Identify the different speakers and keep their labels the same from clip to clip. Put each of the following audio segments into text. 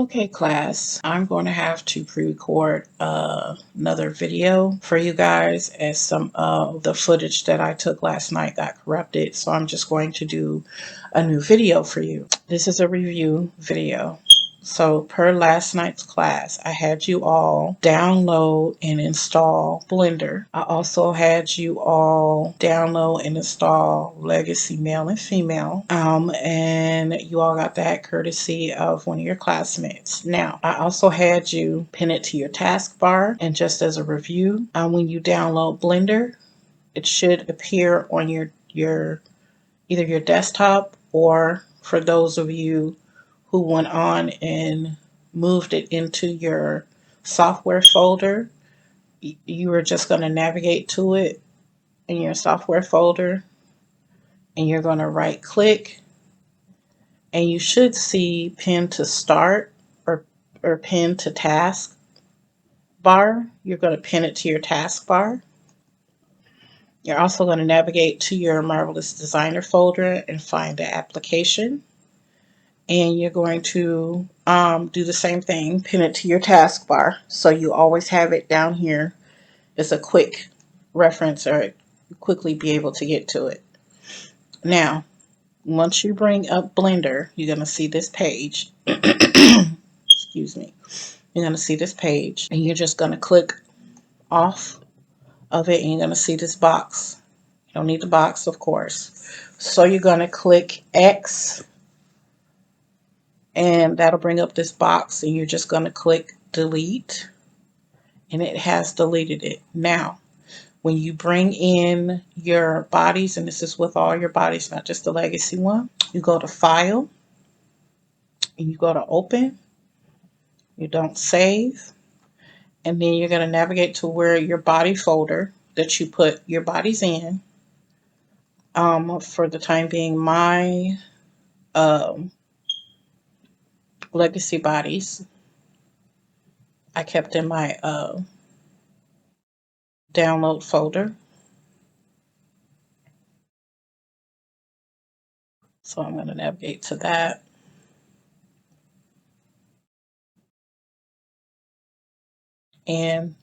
Speaker 1: Okay, class, I'm going to have to pre-record another video for you guys as some of the footage that I took last night got corrupted. So I'm just going to do a new video for you. This is a review video. So per last night's class, I had you all download and install Blender. I also had you all download and install Legacy Male and Female. And you all got that courtesy of one of your classmates. Now, I also had you pin it to your taskbar. And just as a review, when you download Blender, it should appear on your either your desktop, or for those of you who went on and moved it into your software folder, you are just going to navigate to it in your software folder, and you're going to right click, and you should see pin to start or pin to task bar. You're going to pin it to your taskbar. You're also going to navigate to your Marvelous Designer folder and find the application. And you're going to do the same thing, pin it to your taskbar, so you always have it down here as a quick reference, or quickly be able to get to it. Now, once you bring up Blender, you're going to see this page. Excuse me. You're going to see this page, and you're just going to click off of it, and you're going to see this box. You don't need the box, of course. So you're going to click X, and that'll bring up this box, and you're just going to click delete, and it has deleted it. Now, when you bring in your bodies, and this is with all your bodies, not just the legacy one, you go to file, and you go to open, you don't save, and then you're going to navigate to where your body folder that you put your bodies in. For the time being, my legacy bodies I kept in my download folder. So I'm going to navigate to that. And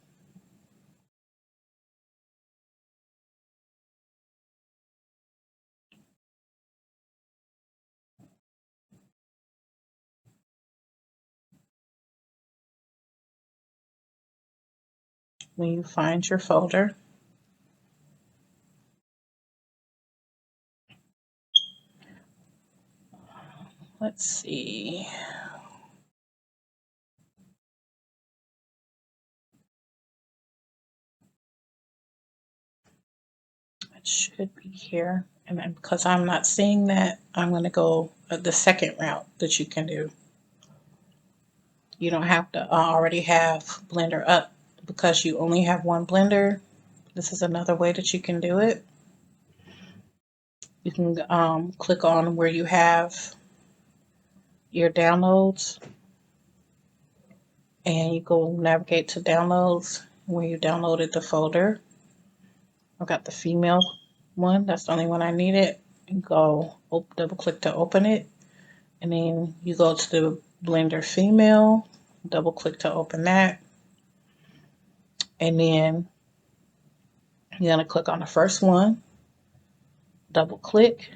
Speaker 1: when you find your folder, let's see. It should be here. And then, because I'm not seeing that, I'm going to go the second route that you can do. You don't have to already have Blender up because you only have one Blender. This is another way that you can do it. You can click on where you have your downloads, and you go navigate to downloads where you downloaded the folder. I've got the female one. That's the only one I needed. You go double click to open it, and then you go to the Blender female, double click to open that, and then you're going to click on the first one, double click.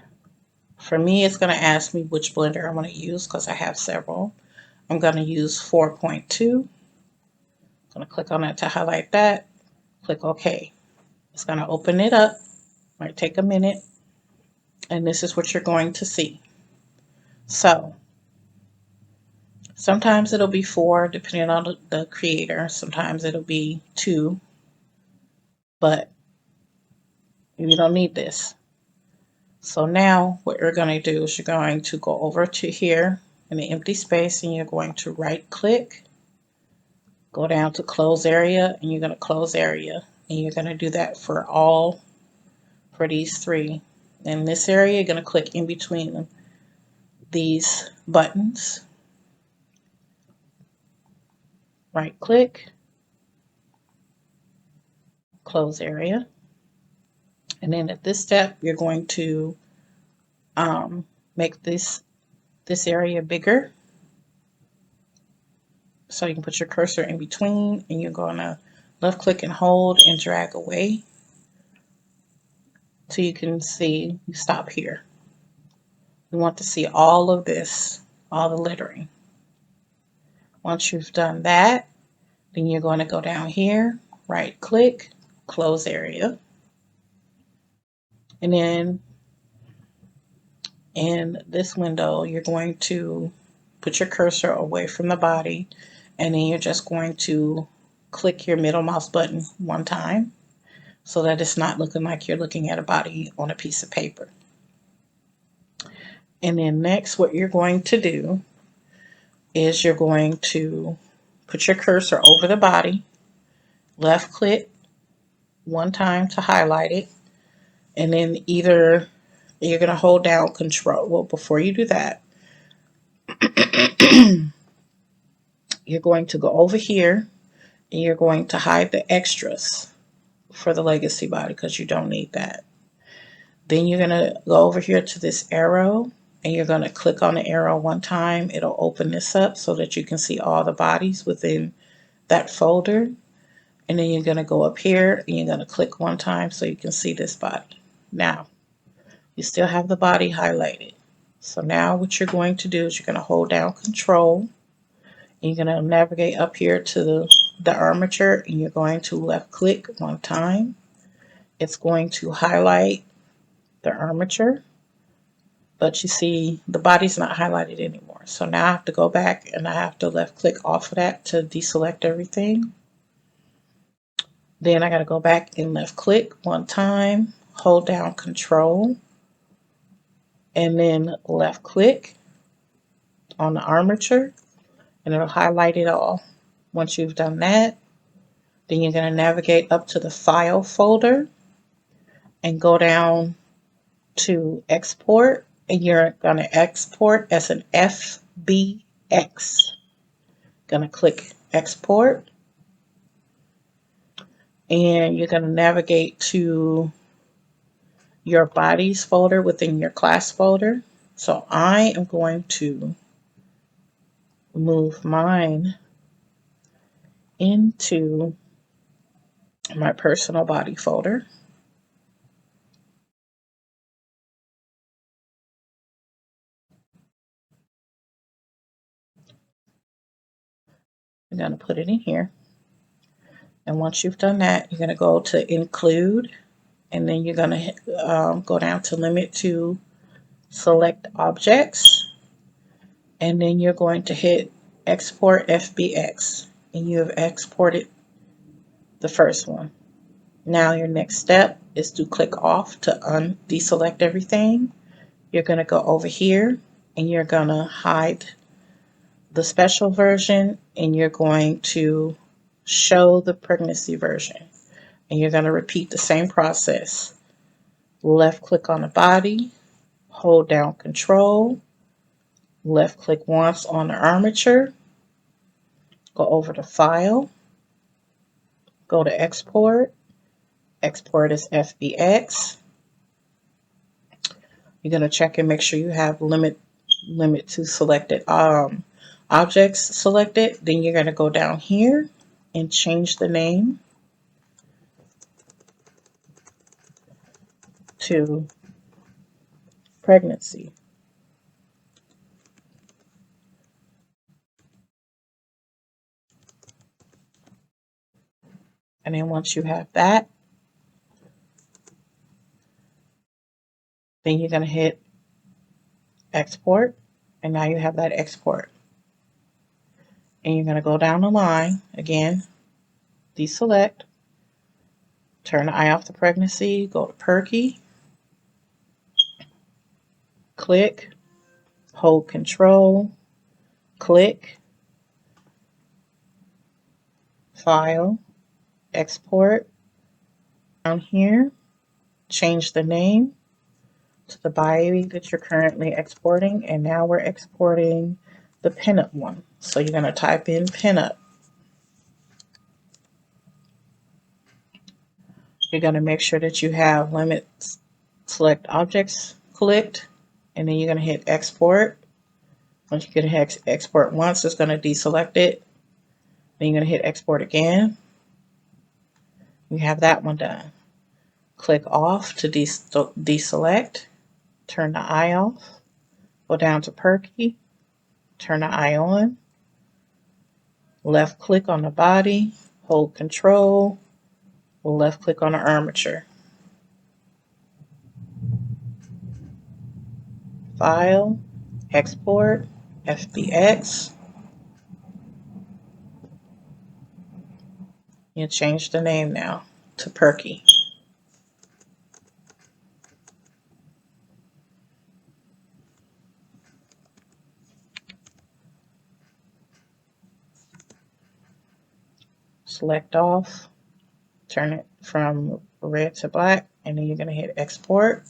Speaker 1: For me, it's going to ask me which Blender I want to use because I have several. I'm going to use 4.2. I'm going to click on that to highlight that. Click OK. It's going to open it up. Might take a minute. And this is what you're going to see. So sometimes it'll be 4, depending on the creator. Sometimes it'll be 2. But you don't need this. So now what you're going to do is you're going to go over to here in the empty space, and you're going to right click, go down to close area, and you're going to close area, and you're going to do that for these 3. In this area, you're going to click in between these buttons, right click, close area, and then at this step you're going to make this area bigger, So you can put your cursor in between, and you're going to left click and hold and drag away till you can see you stop here. We want to see all of this, all the lettering. Once you've done that, then you're going to go down here, right click, close area. And then in this window, you're going to put your cursor away from the body, and then you're just going to click your middle mouse button one time so that it's not looking like you're looking at a body on a piece of paper. And then next, what you're going to do is you're going to put your cursor over the body, left click one time to highlight it, and then either you're going to hold down control. Well, before you do that, you're going to go over here and you're going to hide the extras for the legacy body because you don't need that. Then you're going to go over here to this arrow and you're going to click on the arrow one time. It'll open this up so that you can see all the bodies within that folder. And then you're going to go up here and you're going to click one time so you can see this body. Now, you still have the body highlighted. So now what you're going to do is you're going to hold down control. And you're going to navigate up here to the armature and you're going to left click one time. It's going to highlight the armature, but you see the body's not highlighted anymore. So now I have to go back and I have to left click off of that to deselect everything. Then I got to go back and left click one time, hold down control, and then left click on the armature and it'll highlight it all. Once you've done that, then you're going to navigate up to the file folder and go down to export, and you're going to export as an FBX. Going to click export, and you're going to navigate to your bodies folder within your class folder. So I am going to move mine into my personal body folder. I'm going to put it in here. And once you've done that, you're going to go to include, and then you're going to go down to limit to select objects, and then you're going to hit export FBX, and you have exported the first one. Now your next step is to click off to deselect everything. You're going to go over here and you're going to hide the special version and you're going to show the pregnancy version. And you're going to repeat the same process. Left click on the body, hold down control, left click once on the armature, go over to file, go to export, export as FBX. You're going to check and make sure you have limit to selected objects selected. Then you're going to go down here and change the name to pregnancy. And then once you have that, then you're going to hit export. And now you have that export. And you're going to go down the line again, deselect, turn the eye off the pregnancy, go to Perky, click, hold control, click, file, export. Down here, change the name to the baby that you're currently exporting, and now we're exporting the pinup one. So you're going to type in pinup. You're going to make sure that you have limit select objects clicked, and then you're going to hit export. Once you get export once, it's going to deselect it. Then you're going to hit export again. You have that one done. Click off to deselect. Turn the eye off. Go down to Perky. Turn the eye on. Left click on the body. Hold control. Left click on the armature. File. Export. FBX. You change the name now to Perky. Select off, turn it from red to black, and then you're going to hit export,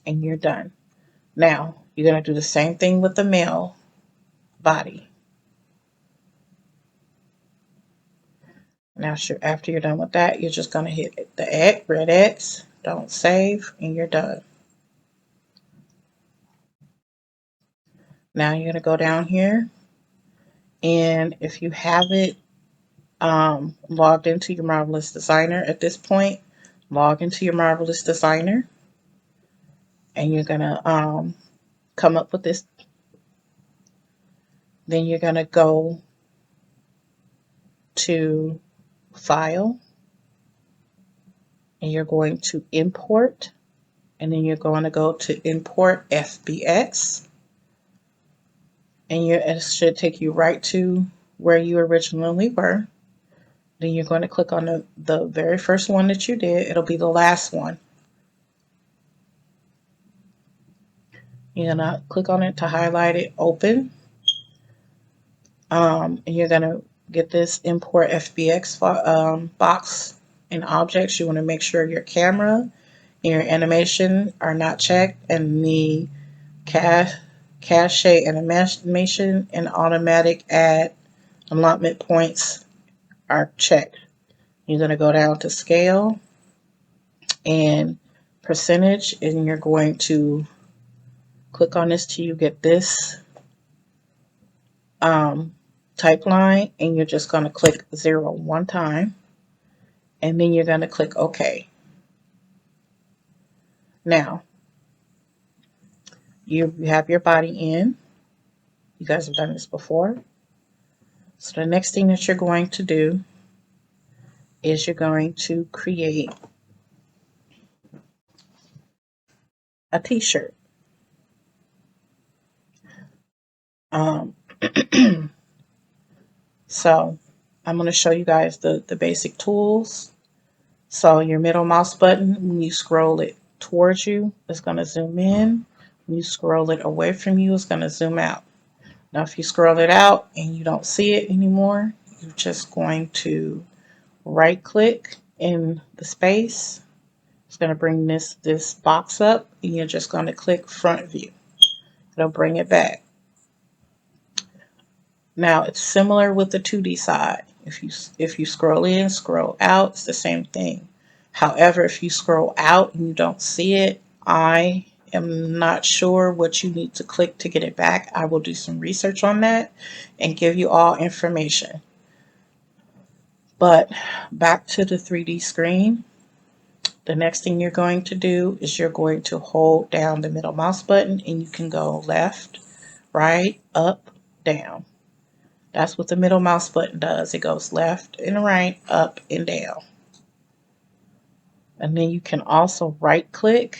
Speaker 1: and you're done. Now, you're going to do the same thing with the male body. Now, after you're done with that, you're just going to hit the red X, don't save, and you're done. Now, you're going to go down here, and if you have it logged into your Marvelous Designer at this point, log into your Marvelous Designer, and you're going to come up with this. Then you're going to go to File, and you're going to Import, and then you're going to go to Import FBX, and it should take you right to where you originally were. Then you're going to click on the very first one that you did. It'll be the last one. You're going to click on it to highlight it, open, and you're going to get this Import FBX box and objects. You want to make sure your camera and your animation are not checked, and the cache animation and automatic add allotment points are checked. You're going to go down to scale and percentage, and you're going to click on this till you get this type line, and you're just going to click 0 one time, and then you're going to click OK. Now, you have your body in. You guys have done this before. So the next thing that you're going to do is you're going to create a t-shirt. So I'm going to show you guys the basic tools. So your middle mouse button, when you scroll it towards you, it's going to zoom in. When you scroll it away from you, it's going to zoom out. Now, if you scroll it out and you don't see it anymore, you're just going to right click in the space. It's going to bring this box up, and you're just going to click front view. It'll bring it back. Now, it's similar with the 2D side. If you scroll in, scroll out, it's the same thing. However, if you scroll out and you don't see it, I am not sure what you need to click to get it back. I will do some research on that and give you all information. But back to the 3D screen. The next thing you're going to do is you're going to hold down the middle mouse button, and you can go left, right, up, down. That's what the middle mouse button does. It goes left and right, up and down. And then you can also right click,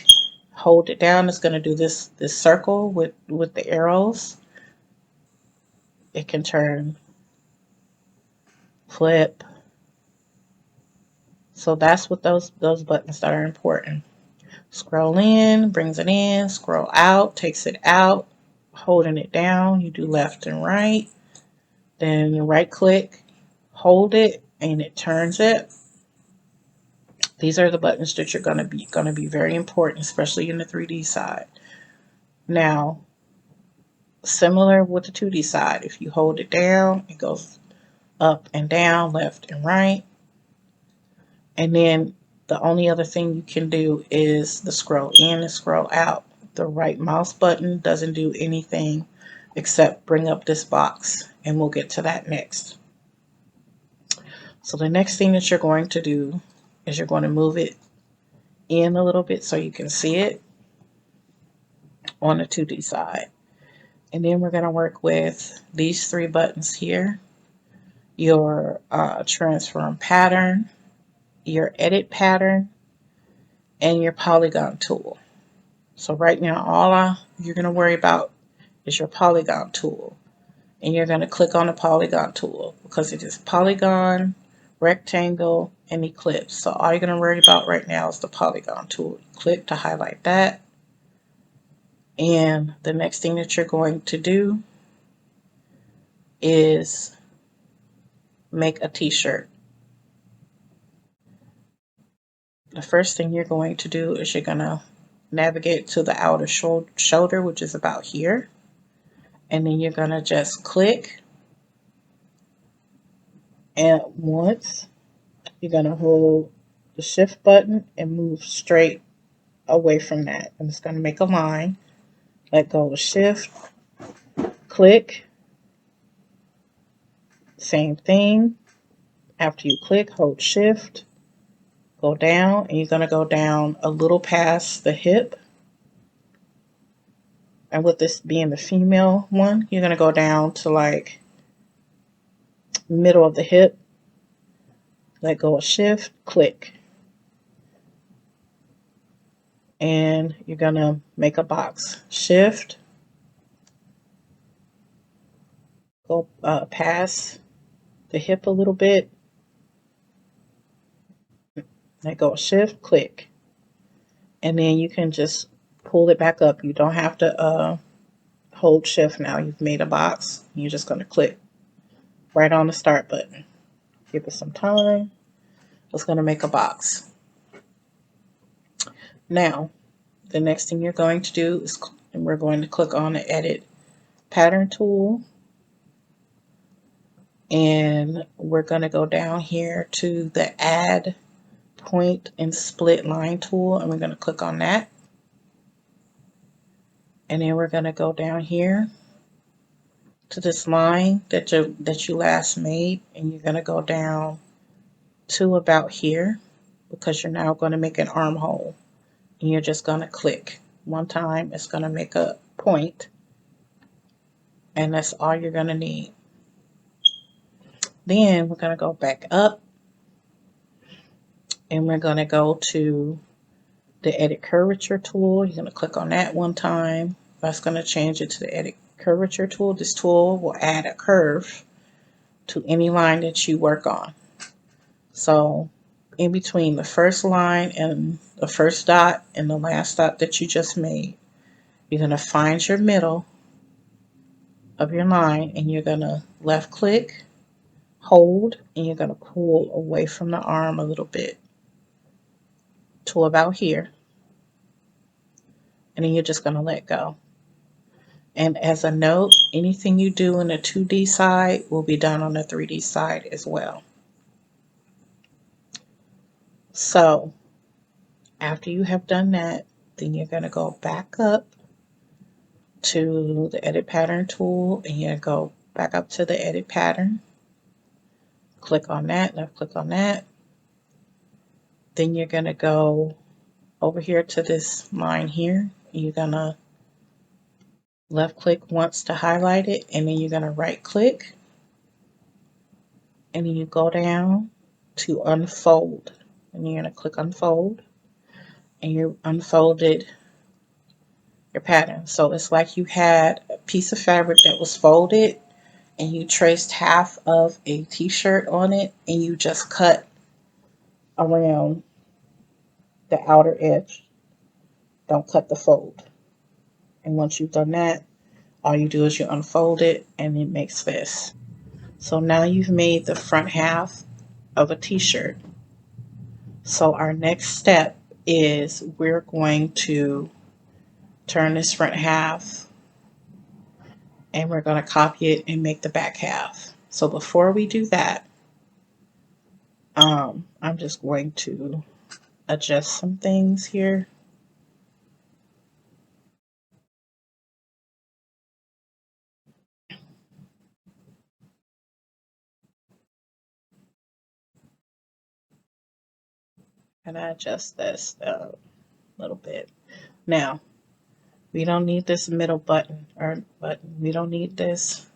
Speaker 1: hold it down. It's going to do this circle with the arrows. It can turn, flip. So that's what those buttons that are important. Scroll in, brings it in, scroll out, takes it out, holding it down. You do left and right. Then you right click, hold it, and it turns it. These are the buttons that you're going to be very important, especially in the 3D side. Now, similar with the 2D side, if you hold it down, it goes up and down, left and right. And then the only other thing you can do is the scroll in and scroll out. The right mouse button doesn't do anything except bring up this box, and we'll get to that next. So the next thing that you're going to do is you're going to move it in a little bit so you can see it on the 2D side. And then we're going to work with these 3 buttons here, your transform pattern, your edit pattern, and your polygon tool. So right now, all you're going to worry about is your polygon tool. And you're going to click on the polygon tool because it is polygon, rectangle, and ellipse. So all you're going to worry about right now is the polygon tool. Click to highlight that. And the next thing that you're going to do is make a t-shirt. The first thing you're going to do is you're going to navigate to the outer shoulder, which is about here. And then you're going to just click. And once, you're going to hold the shift button and move straight away from that. I'm just going to make a line. Let go of shift. Click. Same thing. After you click, hold shift. Go down, and you're going to go down a little past the hip. And with this being the female one, you're going to go down to like middle of the hip. Let go of shift, click. And you're going to make a box. Shift. Go past the hip a little bit. Let go of shift, click. And then you can just pull it back up. You don't have to hold shift now. You've made a box. You're just going to click right on the start button. Give it some time. It's going to make a box. Now, the next thing you're going to do is we're going to click on the edit pattern tool. And we're going to go down here to the add point and split line tool. And we're going to click on that. And then we're going to go down here to this line that you last made, and you're going to go down to about here because you're now going to make an armhole, and you're just going to click one time. It's going to make a point, and that's all you're going to need. Then we're going to go back up, and we're going to go to the edit curvature tool. You're going to click on that one time. That's going to change it to the edit curvature tool. This tool will add a curve to any line that you work on. So in between the first line and the first dot and the last dot that you just made, you're going to find your middle of your line, and you're going to left click, hold, and you're going to pull away from the arm a little bit to about here. And then you're just going to let go. And as a note, anything you do in the 2D side will be done on the 3D side as well. So after you have done that, then you're going to go back up to the edit pattern tool, and you're going to go back up to the edit pattern. Click on that, left click on that. Then you're going to go over here to this line here. And you're going to left click once to highlight it, and then you're going to right click, and then you go down to unfold, and you're going to click unfold, and you unfolded your pattern. So it's like you had a piece of fabric that was folded, and you traced half of a t-shirt on it, and you just cut around the outer edge. Don't cut the fold. And once you've done that, all you do is you unfold it, and it makes this. So now you've made the front half of a t-shirt. So our next step is we're going to turn this front half, and we're going to copy it and make the back half. So before we do that, I'm just going to adjust some things here. And I adjust this a little bit. Now, we don't need this middle button, we don't need this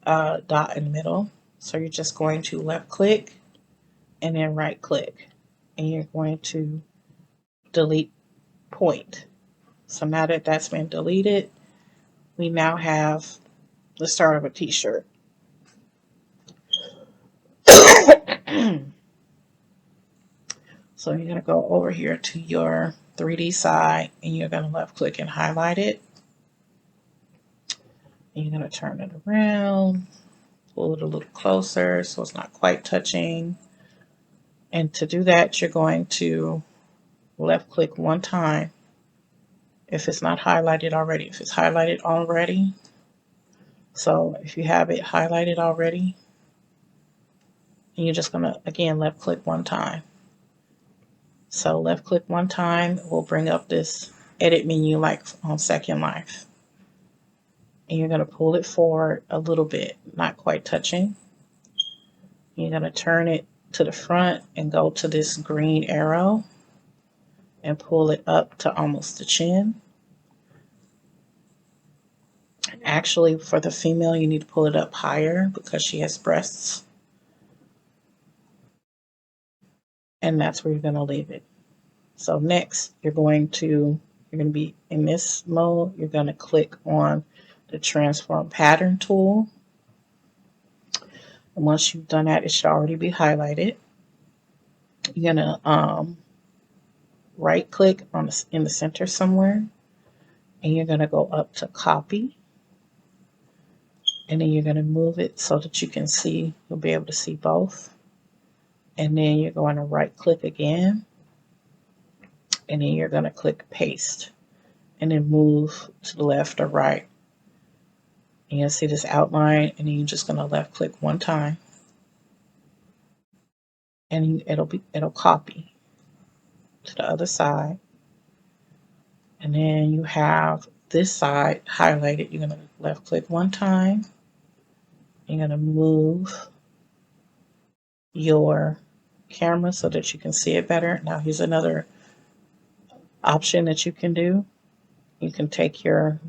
Speaker 1: dot in the middle. So you're just going to left click and then right click. And you're going to delete point. So now that that's been deleted, we now have the start of a t-shirt. So you're going to go over here to your 3D side and you're going to left click and highlight it. And you're going to turn it around, pull it a little closer so it's not quite touching. And to do that, you're going to left click one time if it's not highlighted already. If it's highlighted already, so if you have it highlighted already, and you're just going to, again, left click one time. So left click one time will bring up this edit menu like on Second Life. And you're going to pull it forward a little bit, not quite touching. You're going to turn it to the front and go to this green arrow and pull it up to almost the chin. Actually, for the female, you need to pull it up higher because she has breasts. And that's where you're going to leave it. So next, you're going to be in this mode. You're going to click on the transform pattern tool. And once you've done that, it should already be highlighted. You're going to right click on in the center somewhere. And you're going to go up to copy. And then you're going to move it so that you can see, you'll be able to see both. And then you're going to right click again. And then you're going to click paste. And then move to the left or right. And you'll see this outline. And then you're just going to left click one time. And it'll copy to the other side. And then you have this side highlighted. You're going to left click one time. You're going to move your camera so that you can see it better. Now here's another option that you can do. You can take your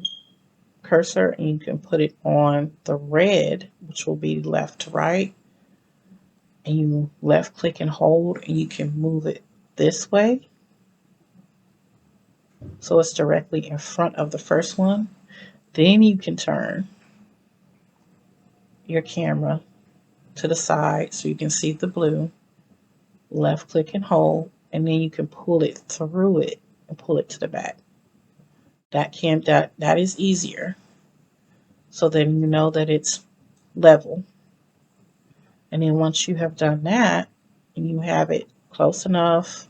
Speaker 1: cursor and you can put it on the red, which will be left to right. And you left click and hold and you can move it this way. So it's directly in front of the first one. Then you can turn your camera to the side so you can see the blue. Left click and hold, and then you can pull it through it and pull it to the back. That is easier. So then you know that it's level. And then once you have done that and you have it close enough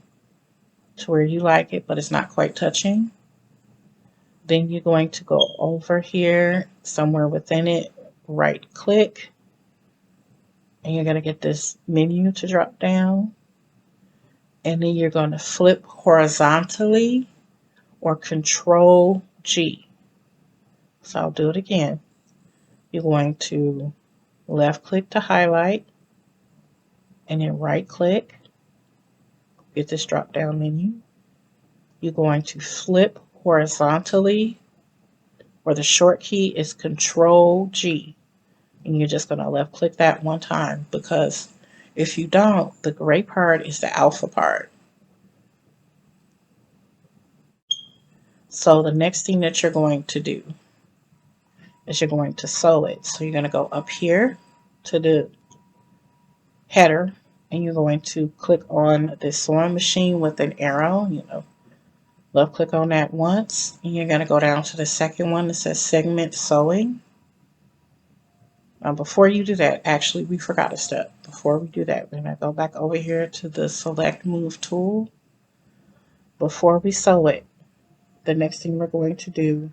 Speaker 1: to where you like it, but it's not quite touching, then you're going to go over here somewhere within it, right click, and you're going to get this menu to drop down. And then you're going to flip horizontally or Control G. So I'll do it again. You're going to left click to highlight and then right click. Get this drop down menu. You're going to flip horizontally, or the short key is Control G. And you're just going to left click that one time, because if you don't, the gray part is the alpha part. So the next thing that you're going to do is you're going to sew it. So you're going to go up here to the header and you're going to click on the sewing machine with an arrow, left click on that once, and you're going to go down to the second one that says segment sewing. Before you do that, actually, we forgot a step. Before we do that, we're going to go back over here to the select move tool. Before we sew it, the next thing we're going to do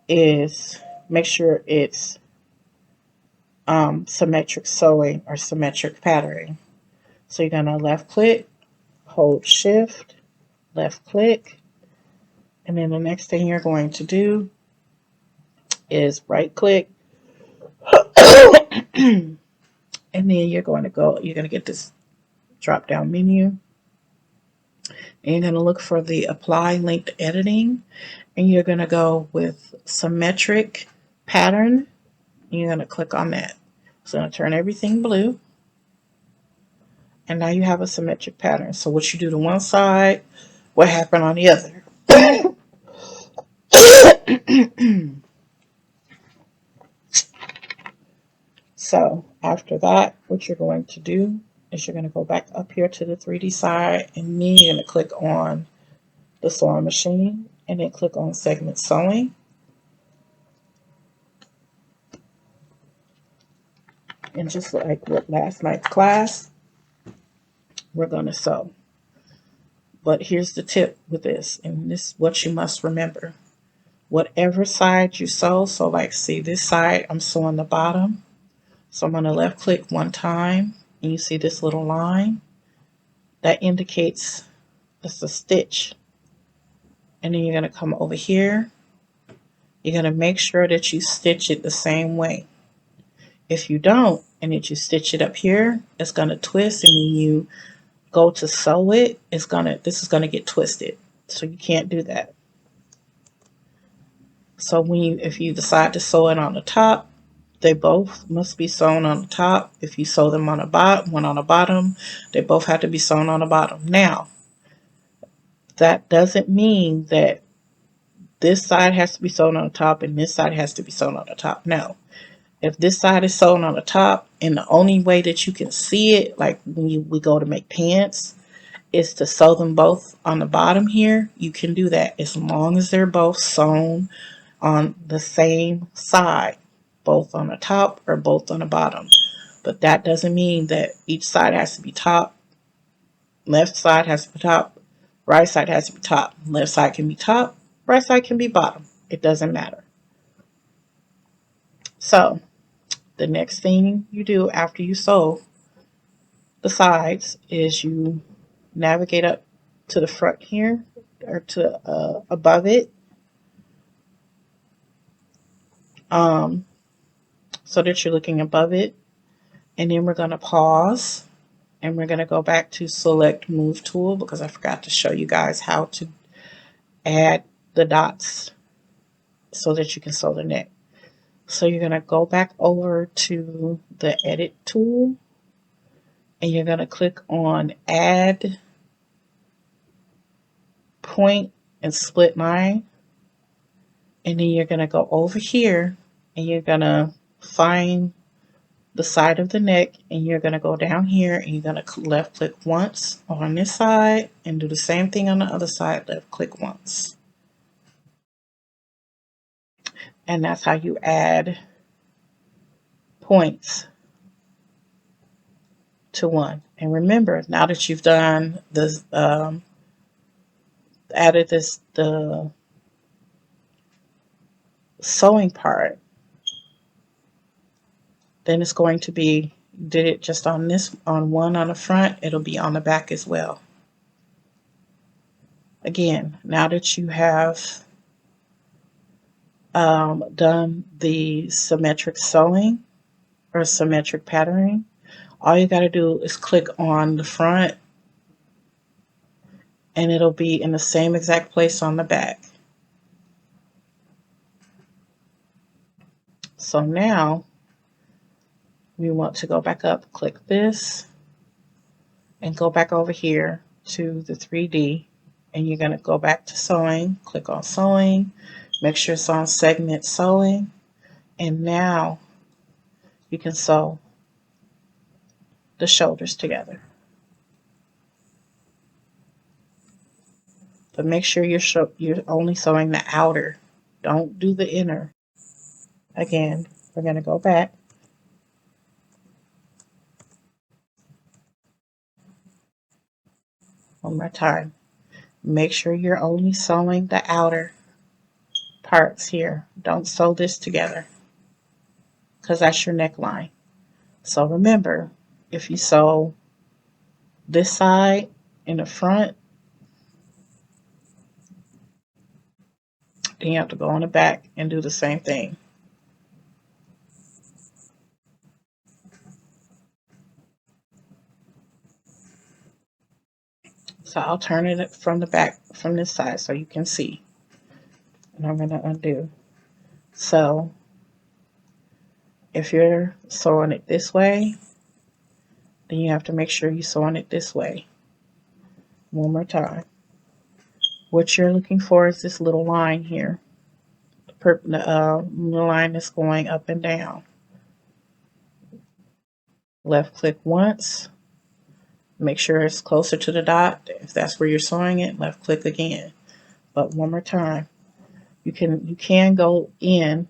Speaker 1: is make sure it's symmetric sewing or symmetric patterning. So you're going to left click, hold shift, left click, and then the next thing you're going to do is right click, and then you're going to get this drop down menu, And you're going to look for the apply linked editing, and you're going to go with symmetric pattern. You're going to click on that. It's going to turn everything blue. And now you have a symmetric pattern. So what you do to one side, what happened on the other. So after that, what you're going to do is you're going to go back up here to the 3D side, and then you're going to click on the sewing machine, and then click on segment sewing. And just like with last night's class, we're going to sew. But here's the tip with this, and this is what you must remember. Whatever side you sew, so like see this side, I'm sewing the bottom. So I'm going to left click one time, and you see this little line that indicates it's a stitch. And then you're going to come over here. You're going to make sure that you stitch it the same way. If you don't, and if you stitch it up here, it's going to twist, and when you go to sew it, this is going to get twisted. So you can't do that. So if you decide to sew it on the top, they both must be sewn on the top. If you sew them on the bottom, one on the bottom, they both have to be sewn on the bottom. Now, that doesn't mean that this side has to be sewn on the top and this side has to be sewn on the top. No. If this side is sewn on the top, and the only way that you can see it, like when we go to make pants, is to sew them both on the bottom here, you can do that as long as they're both sewn on the same side, both on the top or both on the bottom. But that doesn't mean that each side has to be top. Left side has to be top. Right side has to be top. Left side can be top. Right side can be bottom. It doesn't matter. So the next thing you do after you sew the sides is you navigate up to the front here, or to above it, so that you're looking above it. And then we're going to pause, and we're going to go back to select move tool, because I forgot to show you guys how to add the dots so that you can sew the neck. So you're going to go back over to the edit tool, and you're going to click on add point and split line. And then you're going to go over here, and you're going to find the side of the neck, and you're going to go down here, and you're going to left click once on this side and do the same thing on the other side, left click once. And that's how you add points to one. And remember, now that you've done this, added the sewing part, then it's going to be, did it just on one on the front, it'll be on the back as well. Again, now that you have done the symmetric sewing or symmetric patterning, all you got to do is click on the front, and it'll be in the same exact place on the back. So now we want to go back up, click this, and go back over here to the 3D, and you're going to go back to sewing, click on sewing, make sure it's on segment sewing, and now you can sew the shoulders together. But make sure you're only sewing the outer. Don't do the inner. Again, we're going to go back. One more time. Make sure you're only sewing the outer parts here. Don't sew this together, because that's your neckline. So remember, if you sew this side in the front, then you have to go on the back and do the same thing. So I'll turn it from the back, from this side, so you can see. And I'm going to undo. So if you're sewing it this way, then you have to make sure you're sewing it this way. One more time. What you're looking for is this little line here. The line that's going up and down. Left click once. Make sure it's closer to the dot. If that's where you're sewing it, left click again. But one more time. You can go in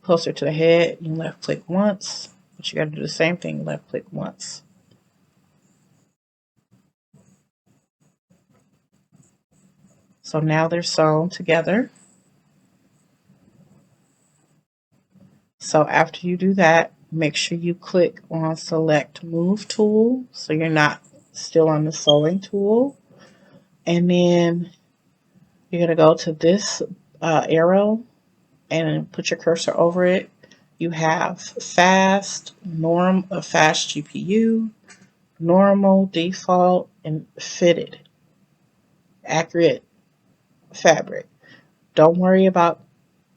Speaker 1: closer to the head. You left click once, but you got to do the same thing. Left click once. So now they're sewn together. So after you do that, make sure you click on select move tool so you're not still on the sewing tool. And then you're going to go to this arrow and put your cursor over it. You have fast, fast GPU, normal, default, and fitted, accurate fabric. Don't worry about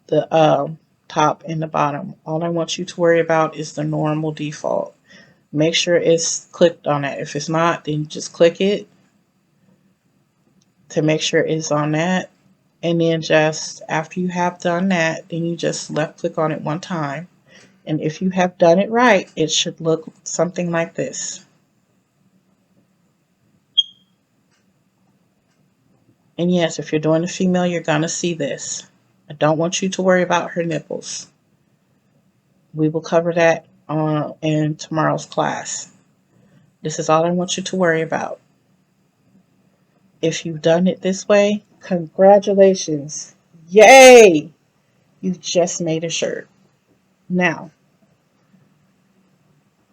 Speaker 1: the top and the bottom. All I want you to worry about is the normal default. Make sure it's clicked on that. If it's not, then just click it to make sure it's on that. And then just after you have done that, then you just left click on it one time. And if you have done it right, it should look something like this. And yes, if you're doing a female, you're going to see this. I don't want you to worry about her nipples. We will cover that in tomorrow's class. This is all I want you to worry about. If you've done it this way, congratulations. Yay! You just made a shirt. Now,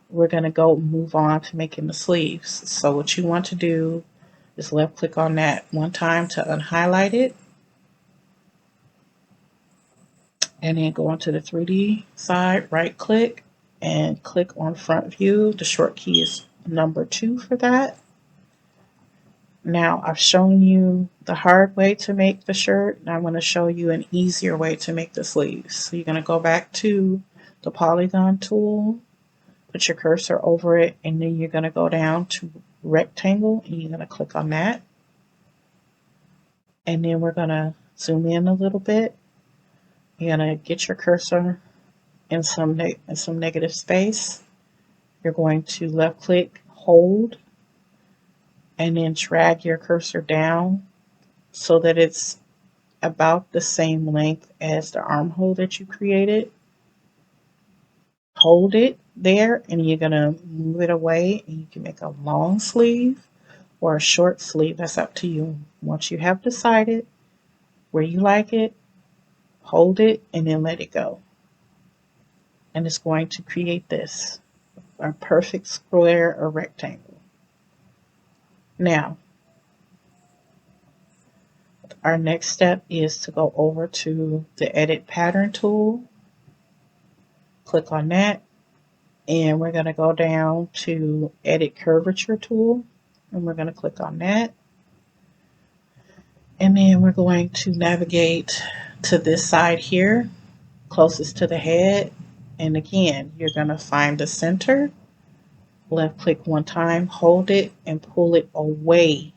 Speaker 1: we're going to go move on to making the sleeves. So what you want to do is left click on that one time to unhighlight it. And then go onto the 3D side, right click, and click on front view. The short key is number 2 for that. Now I've shown you the hard way to make the shirt. Now I'm going to show you an easier way to make the sleeves. So you're going to go back to the polygon tool, put your cursor over it, and then you're going to go down to rectangle and you're going to click on that. And then we're going to zoom in a little bit. You're going to get your cursor in some negative space. You're going to left click, hold, and then drag your cursor down so that it's about the same length as the armhole that you created. Hold it there and you're going to move it away and you can make a long sleeve or a short sleeve. That's up to you. Once you have decided where you like it, hold it and then let it go. And it's going to create this, a perfect square or rectangle. Now, our next step is to go over to the edit pattern tool. Click on that. And we're going to go down to edit curvature tool. And we're going to click on that. And then we're going to navigate to this side here, closest to the head. And again, you're going to find the center. Left click one time, hold it, and pull it away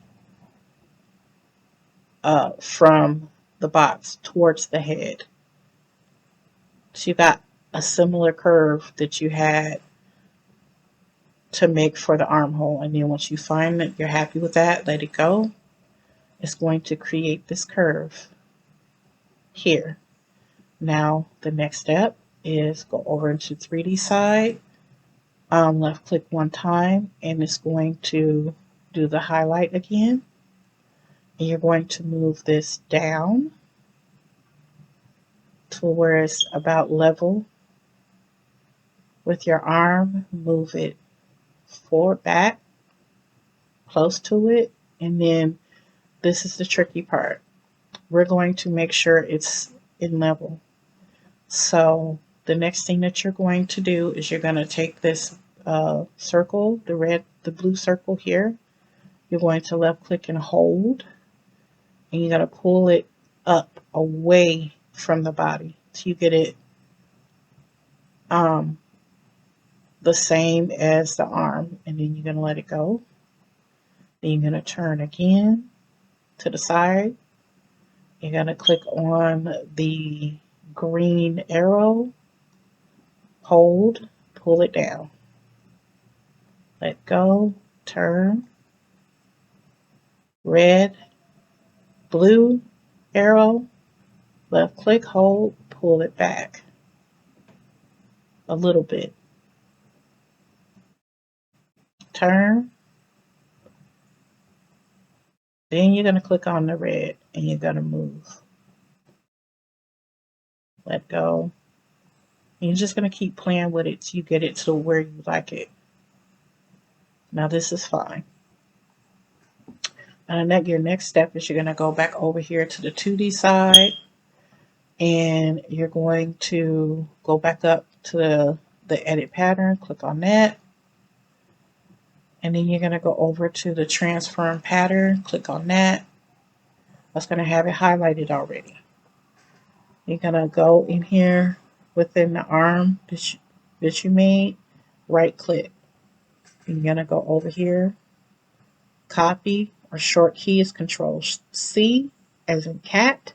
Speaker 1: from the box towards the head. So you got a similar curve that you had to make for the armhole. And then once you find that you're happy with that, let it go. It's going to create this curve here. Now the next step is go over into 3D side. Left click one time and it's going to do the highlight again. And you're going to move this down to where it's about level with your arm. Move it forward, back, close to it. And then this is the tricky part. We're going to make sure it's in level. So the next thing that you're going to do is you're going to take this circle, the blue circle here, you're going to left click and hold, and you're going to pull it up away from the body so you get it the same as the arm, and then you're going to let it go. Then you're going to turn again to the side. You're going to click on the green arrow, hold, pull it down, let go, turn, red, blue arrow, left click, hold, pull it back a little bit, turn, then you're going to click on the red and you're going to move, let go. And you're just going to keep playing with it till you get it to where you like it. Now this is fine. And your next step is you're going to go back over here to the 2D side, and you're going to go back up to the edit pattern, click on that, and then you're going to go over to the transform pattern, click on that. That's going to have it highlighted already. You're going to go in here within the arm that you made, right click. You're going to go over here, copy, or short key is Control C as in cat.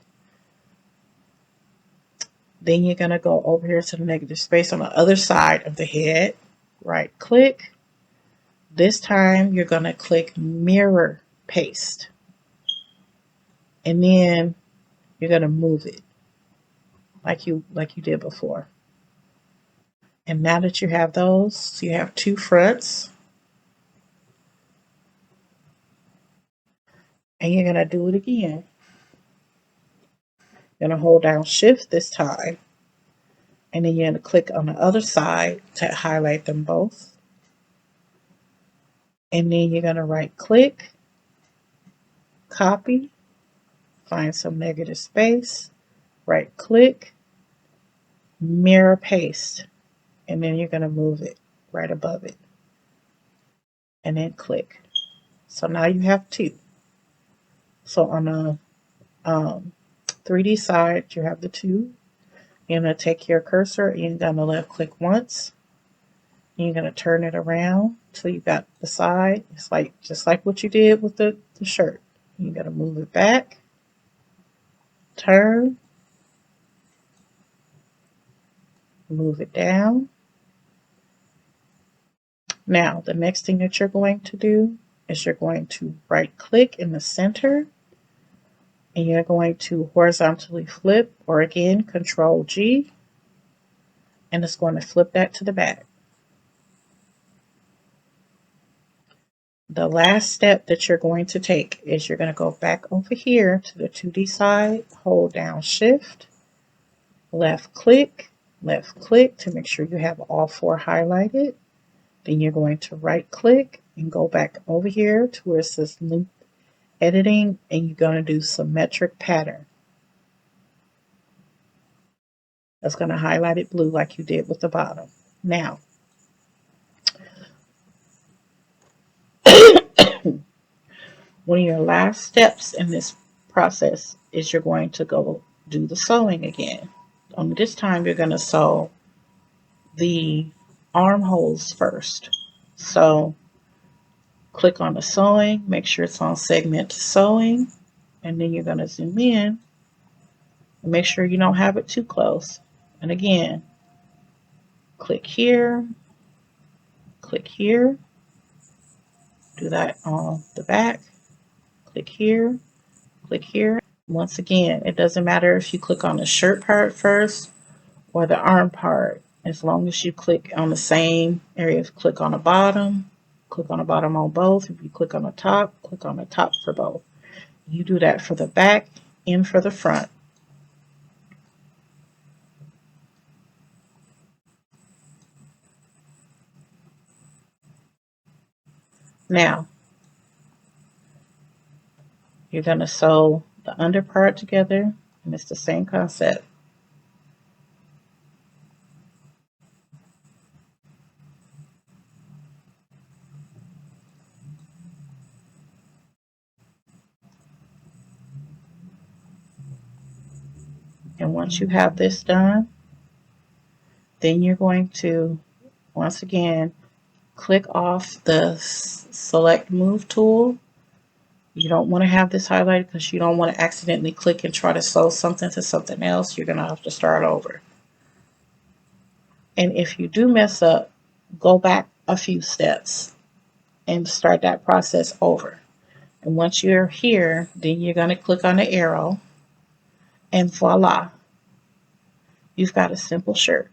Speaker 1: Then you're going to go over here to the negative space on the other side of the head, right click. This time you're going to click mirror paste, and then you're going to move it like you did before. And now that you have those, so you have two fronts, and you're going to do it again. You're going to hold down shift this time, and then you're going to click on the other side to highlight them both. And then you're going to right click, copy, find some negative space, right click, mirror paste, and then you're going to move it right above it, and then click. So now you have two. So on the 3D side, you have the two. You're going to take your cursor and you're going to left click once. And you're going to turn it around till you got the side. It's like just like what you did with the shirt. You're going to move it back, turn, move it down. Now, the next thing that you're going to do is you're going to right click in the center, and you're going to horizontally flip, or again, Control G, and it's going to flip that to the back. The last step that you're going to take is you're going to go back over here to the 2D side, hold down shift, left click to make sure you have all four highlighted. Then you're going to right click and go back over here to where it says loop editing, and you're going to do symmetric pattern. That's going to highlight it blue like you did with the bottom. Now, one of your last steps in this process is you're going to go do the sewing again. Only this time you're going to sew the armholes first. So click on the sewing, make sure it's on segment sewing, and then you're going to zoom in and make sure you don't have it too close. And again, click here, do that on the back, click here. Once again, it doesn't matter if you click on the shirt part first or the arm part, as long as you click on the same area. Click on the bottom on both. If you click on the top for both. You do that for the back and for the front. Now, you're going to sew the under part together, and it's the same concept. And once you have this done, then you're going to, once again, click off the select move tool. You don't want to have this highlighted because you don't want to accidentally click and try to sew something to something else. You're going to have to start over. And if you do mess up, go back a few steps and start that process over. And once you're here, then you're going to click on the arrow, and voila, you've got a simple shirt.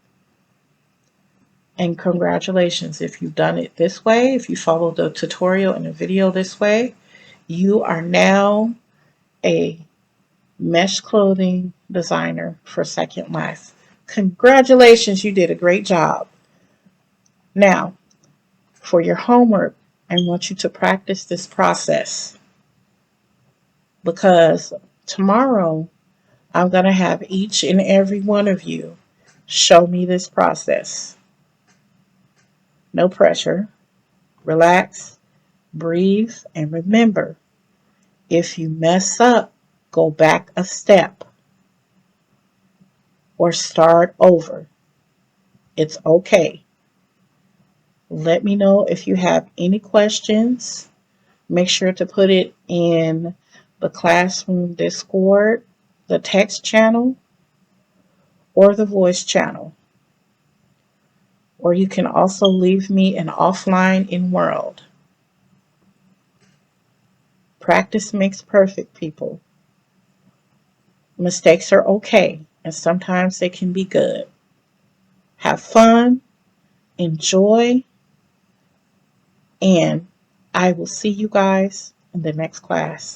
Speaker 1: And congratulations, if you've done it this way, if you follow the tutorial and the video this way, you are now a mesh clothing designer for Second Life. Congratulations, you did a great job. Now, for your homework, I want you to practice this process, because tomorrow I'm going to have each and every one of you show me this process. No pressure. Relax, breathe, and remember, if you mess up, go back a step or start over. It's okay. Let me know if you have any questions. Make sure to put it in the classroom Discord, the text channel, or the voice channel. Or you can also leave me an offline in world. Practice makes perfect, people. Mistakes are okay, and sometimes they can be good. Have fun, enjoy, and I will see you guys in the next class.